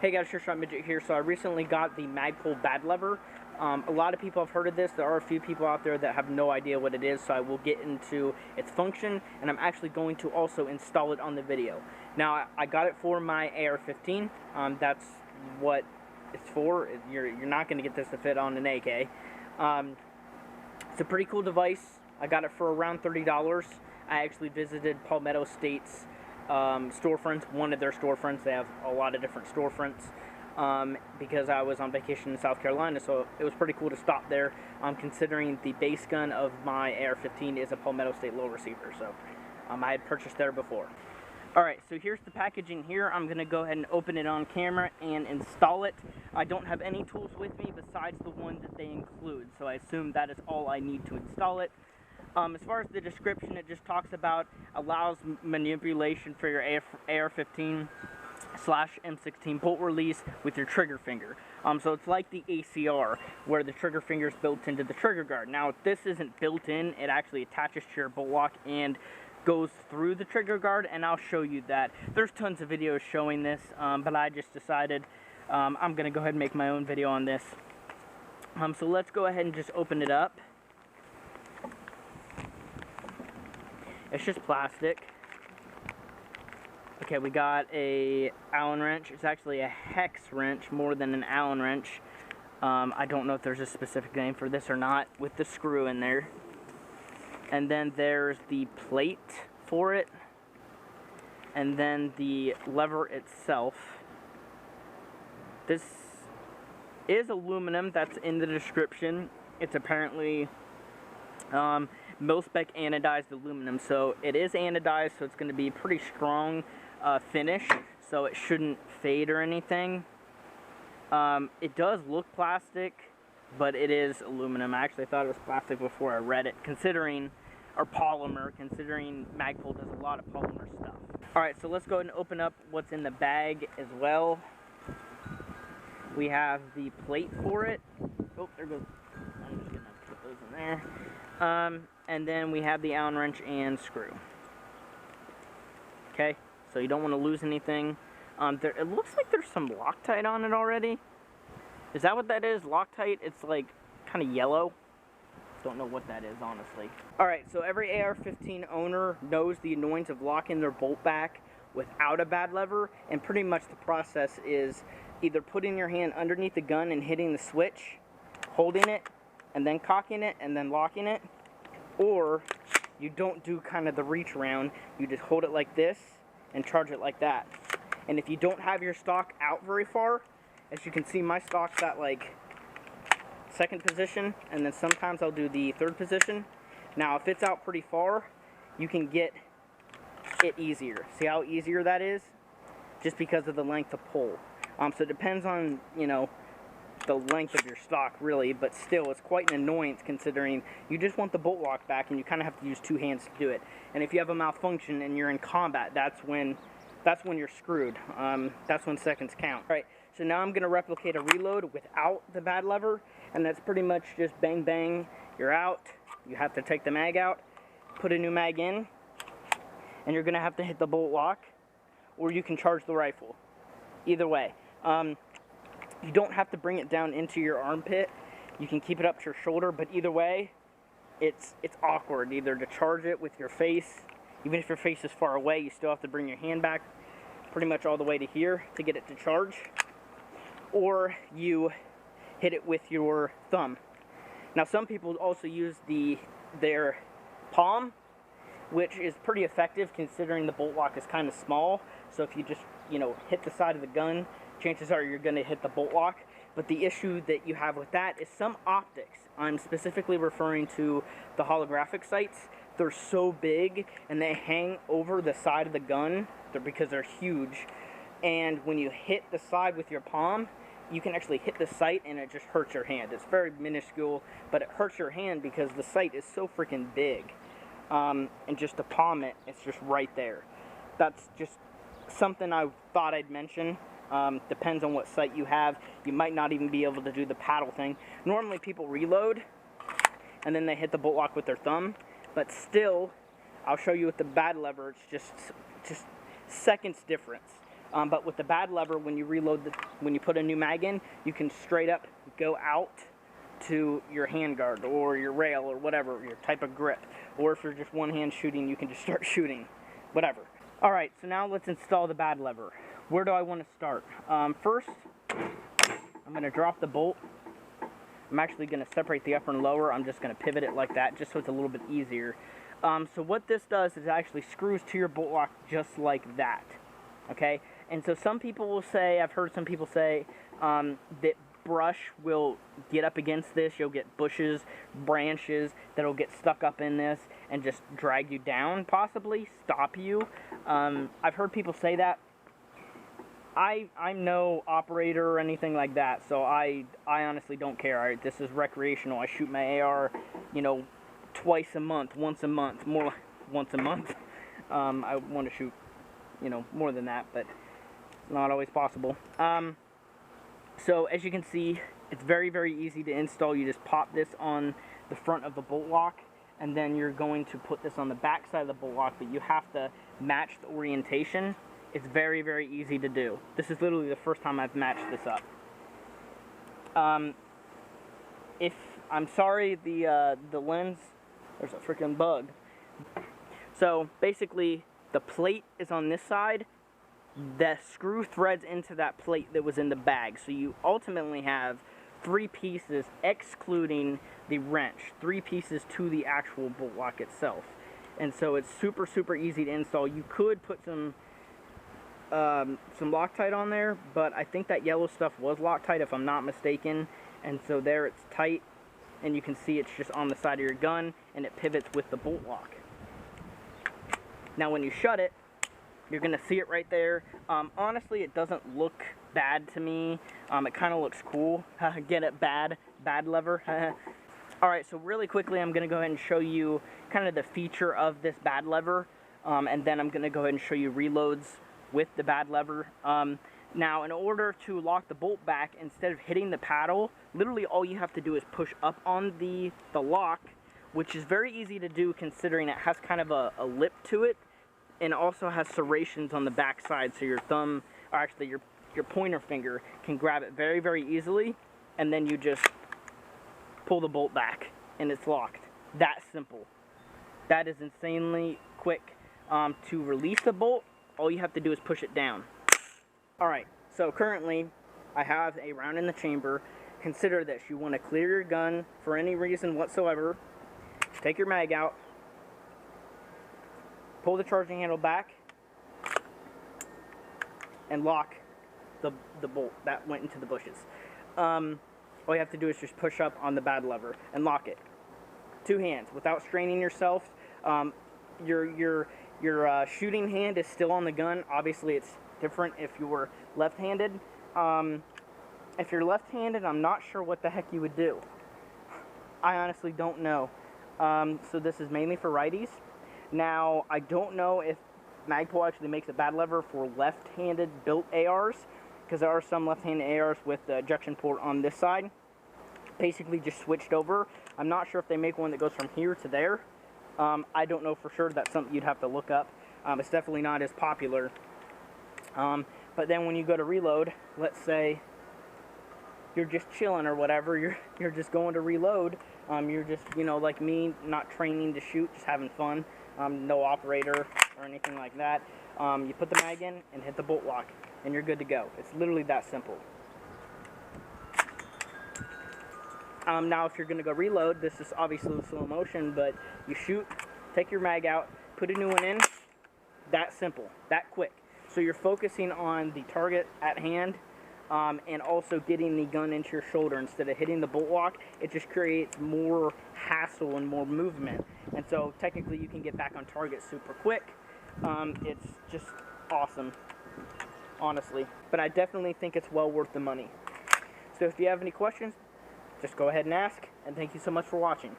Hey guys, Sure Shot Midget here. So I recently got the Magpul bad lever. A lot of people have heard of this. There are a few people out there that have no idea what it is, so I will get into its function, and I'm actually going to also install it on the video. Now, I got it for my AR15. That's what it's for. You're not going to get this to fit on an AK. It's a pretty cool device. I got it for around $30. I actually visited Palmetto State's storefronts, one of their storefronts. They have a lot of different storefronts because I was on vacation in South Carolina, so it was pretty cool to stop there, considering the base gun of my AR-15 is a Palmetto State low receiver, so I had purchased there before. Alright, so here's the packaging here. I'm going to go ahead and open it on camera and install it. I don't have any tools with me besides the one that they include, so I assume that is all I need to install it. As far as the description, it just talks about allows manipulation for your AR-15/M16 bolt release with your trigger finger. So it's like the ACR, where the trigger finger is built into the trigger guard. Now, this isn't built in. It actually attaches to your bolt lock and goes through the trigger guard, and I'll show you that. There's tons of videos showing this, but I just decided I'm going to go ahead and make my own video on this. So let's go ahead and just open it up. It's just plastic. Okay, we got a Allen wrench. It's actually a hex wrench more than an Allen wrench. I don't know if there's a specific name for this or not, with the screw in there. And then there's the plate for it. And then the lever itself. This is aluminum. That's in the description. It's apparently mil-spec anodized aluminum, so it is anodized, so it's going to be pretty strong finish, so it shouldn't fade or anything. It does look plastic, but it is aluminum. I actually thought it was plastic before I read it, considering Magpul does a lot of polymer stuff. Alright, so let's go ahead and open up what's in the bag as well. We have the plate for it. Oh, there goes. I'm just going to put those in there. And then we have the Allen wrench and screw. Okay, so you don't want to lose anything. It looks like there's some Loctite on it already. Is that what that is? Loctite? It's like kind of yellow. Don't know what that is, honestly. Alright, so every AR-15 owner knows the annoyance of locking their bolt back without a bad lever, and pretty much the process is either putting your hand underneath the gun and hitting the switch, holding it, and then cocking it, and then locking it, or you don't do kind of the reach around, you just hold it like this and charge it like that. And if you don't have your stock out very far, as you can see, my stock's at like second position, and then sometimes I'll do the third position. Now if it's out pretty far, you can get it easier. See how easier that is? Just because of the length of pull. So it depends on, you know, the length of your stock, really, but still, it's quite an annoyance considering you just want the bolt lock back, and you kind of have to use two hands to do it. And if you have a malfunction and you're in combat, that's when you're screwed. That's when seconds count. All right, so now I'm going to replicate a reload without the bad lever, and that's pretty much just bang bang, you're out. You have to take the mag out, put a new mag in, and you're going to have to hit the bolt lock, or you can charge the rifle. Either way. You don't have to bring it down into your armpit. You can keep it up to your shoulder, but either way, it's awkward. Either to charge it with your face, even if your face is far away, you still have to bring your hand back pretty much all the way to here to get it to charge, or you hit it with your thumb. Now, some people also use their palm, which is pretty effective considering the bolt lock is kind of small. So if you just, you know, hit the side of the gun, chances are you're going to hit the bolt lock. But the issue that you have with that is some optics. I'm specifically referring to the holographic sights. They're so big and they hang over the side of the gun because they're huge. And when you hit the side with your palm, you can actually hit the sight and it just hurts your hand. It's very minuscule, but it hurts your hand because the sight is so freaking big. And just to palm it, it's just right there. That's just something I thought I'd mention. Depends on what sight you have. You might not even be able to do the paddle thing. Normally people reload and then they hit the bolt lock with their thumb, but still, I'll show you with the bad lever, it's just seconds difference. But with the bad lever, when you reload, when you put a new mag in, you can straight up go out to your handguard or your rail or whatever, your type of grip. Or if you're just one hand shooting, you can just start shooting, whatever. Alright, so now let's install the bad lever. Where do I want to start? First, I'm going to drop the bolt. I'm actually going to separate the upper and lower. I'm just going to pivot it like that, just so it's a little bit easier. So what this does is it actually screws to your bolt lock just like that. Okay? And so some people will say, I've heard some people say, that brush will get up against this. You'll get bushes, branches that'll get stuck up in this and just drag you down, possibly stop you. I've heard people say that. I'm no operator or anything like that, so I honestly don't care. This is recreational. I shoot my AR, you know, twice a month, once a month, more like once a month. I want to shoot, you know, more than that, but it's not always possible. So as you can see, it's very, very easy to install. You just pop this on the front of the bolt lock, and then you're going to put this on the back side of the bolt lock, but you have to match the orientation. It's very, very easy to do. This is literally the first time I've matched this up. If I'm sorry, the lens, there's a freaking bug. So basically, the plate is on this side. The screw threads into that plate that was in the bag. So you ultimately have 3 pieces, excluding the wrench. 3 pieces to the actual bolt lock itself. And so it's super, super easy to install. You could put some Loctite on there, but I think that yellow stuff was Loctite if I'm not mistaken. And so there it's tight, and you can see it's just on the side of your gun, and it pivots with the bolt lock. Now when you shut it, you're going to see it right there. Honestly, it doesn't look bad to me. It kind of looks cool. Get it? Bad lever. Alright, so really quickly I'm going to go ahead and show you kind of the feature of this bad lever, and then I'm going to go ahead and show you reloads with the bad lever. Now, in order to lock the bolt back, instead of hitting the paddle, literally all you have to do is push up on the lock, which is very easy to do considering it has kind of a lip to it, and also has serrations on the back side, so your thumb, or actually your pointer finger, can grab it very, very easily, and then you just pull the bolt back, and it's locked. That simple. That is insanely quick. To release the bolt, all you have to do is push it down. Alright, so currently, I have a round in the chamber. Consider this. You want to clear your gun for any reason whatsoever. Take your mag out. Pull the charging handle back. And lock the bolt that went into the bushes. All you have to do is just push up on the bad lever and lock it. 2 hands, without straining yourself. Your shooting hand is still on the gun. Obviously, it's different if you were left-handed. If you're left-handed, I'm not sure what the heck you would do. I honestly don't know. So this is mainly for righties. Now, I don't know if Magpul actually makes a bad lever for left-handed built ARs, because there are some left-handed ARs with the ejection port on this side. Basically just switched over. I'm not sure if they make one that goes from here to there. I don't know for sure. That's something you'd have to look up. It's definitely not as popular. But then when you go to reload, let's say you're just chilling or whatever, you're just going to reload, you're just, you know, like me, not training to shoot, just having fun, no operator or anything like that, you put the mag in and hit the bolt lock, and you're good to go. It's literally that simple. Now if you're going to go reload, this is obviously slow motion, but you shoot, take your mag out, put a new one in, that simple, that quick. So you're focusing on the target at hand, and also getting the gun into your shoulder instead of hitting the bolt lock. It just creates more hassle and more movement. And so technically you can get back on target super quick. It's just awesome, honestly. But I definitely think it's well worth the money. So if you have any questions, just go ahead and ask, and thank you so much for watching.